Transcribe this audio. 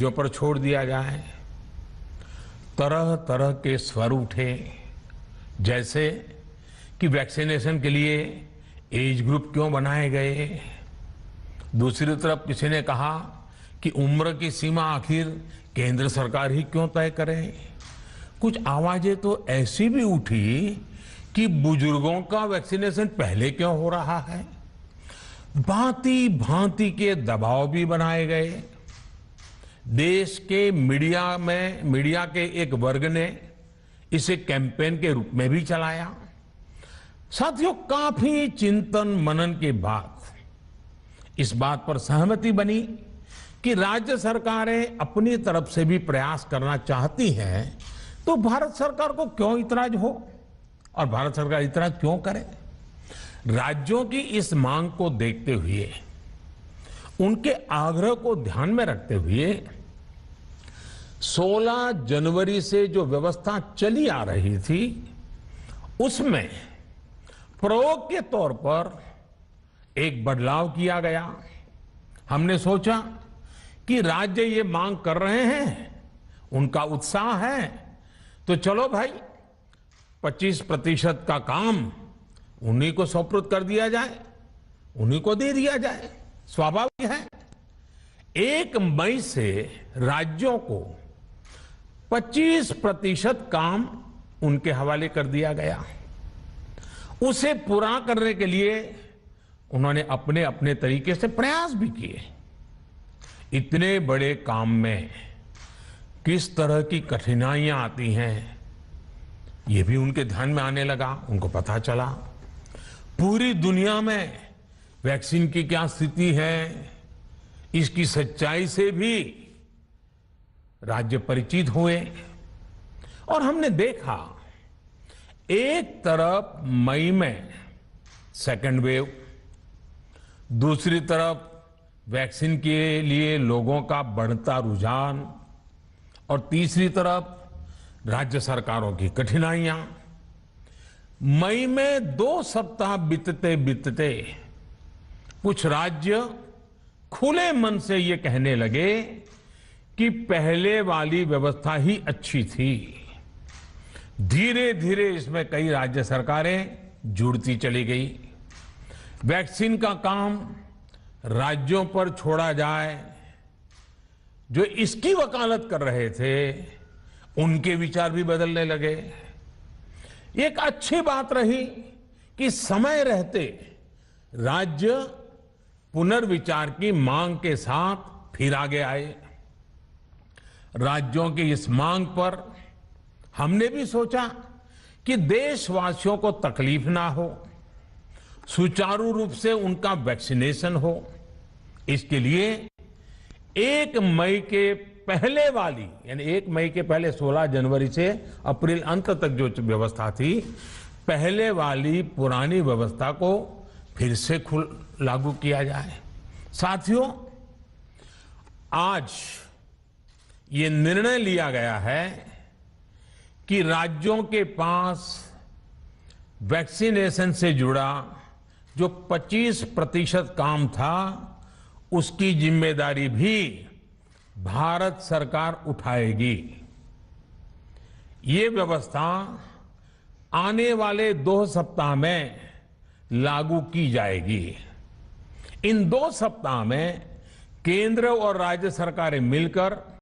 जो पर छोड़ दिया जाए। तरह तरह के स्वर उठे, जैसे कि वैक्सीनेशन के लिए एज ग्रुप क्यों बनाए गए। दूसरी तरफ किसी ने कहा कि उम्र की सीमा आखिर केंद्र सरकार ही क्यों तय करे। कुछ आवाजें तो ऐसी भी उठी कि बुजुर्गों का वैक्सीनेशन पहले क्यों हो रहा है। भांति भांति के दबाव भी बनाए गए। देश के मीडिया के एक वर्ग ने इसे कैंपेन के रूप में भी चलाया। साथियों, काफी चिंतन मनन के बाद इस बात पर सहमति बनी कि राज्य सरकारें अपनी तरफ से भी प्रयास करना चाहती हैं, तो भारत सरकार को क्यों इतराज हो और भारत सरकार इतराज क्यों करे। राज्यों की इस मांग को देखते हुए, उनके आग्रह को ध्यान में रखते हुए 16 जनवरी से जो व्यवस्था चली आ रही थी, उसमें प्रयोग के तौर पर एक बदलाव किया गया। हमने सोचा कि राज्य ये मांग कर रहे हैं, उनका उत्साह है, तो चलो भाई 25% का काम उन्हीं को सुपुर्द कर दिया जाए, उन्हीं को दे दिया जाए। स्वाभाविक है। 1 मई से राज्यों को 25% काम उनके हवाले कर दिया गया। उसे पूरा करने के लिए उन्होंने अपने अपने तरीके से प्रयास भी किए। इतने बड़े काम में किस तरह की कठिनाइयां आती हैं, ये भी उनके ध्यान में आने लगा। उनको पता चला पूरी दुनिया में वैक्सीन की क्या स्थिति है, इसकी सच्चाई से भी राज्य परिचित हुए। और हमने देखा, एक तरफ मई में सेकेंड वेव, दूसरी तरफ वैक्सीन के लिए लोगों का बढ़ता रुझान, और तीसरी तरफ राज्य सरकारों की कठिनाइयां। मई में 2 सप्ताह बीतते बीतते कुछ राज्य खुले मन से ये कहने लगे कि पहले वाली व्यवस्था ही अच्छी थी। धीरे धीरे इसमें कई राज्य सरकारें जुड़ती चली गई। वैक्सीन का काम राज्यों पर छोड़ा जाए। जो इसकी वकालत कर रहे थे, उनके विचार भी बदलने लगे। एक अच्छी बात रही कि समय रहते राज्य पुनर्विचार की मांग के साथ फिर आगे आए। राज्यों की इस मांग पर हमने भी सोचा कि देशवासियों को तकलीफ ना हो, सुचारू रूप से उनका वैक्सीनेशन हो। इसके लिए 1 मई के पहले वाली, यानी 1 मई के पहले 16 जनवरी से अप्रैल अंत तक जो व्यवस्था थी, पहले वाली पुरानी व्यवस्था को फिर से लागू किया जाए। साथियों, आज ये निर्णय लिया गया है कि राज्यों के पास वैक्सीनेशन से जुड़ा जो 25% काम था, उसकी जिम्मेदारी भी भारत सरकार उठाएगी। ये व्यवस्था आने वाले 2 सप्ताह में लागू की जाएगी। इन 2 सप्ताह में केंद्र और राज्य सरकारें मिलकर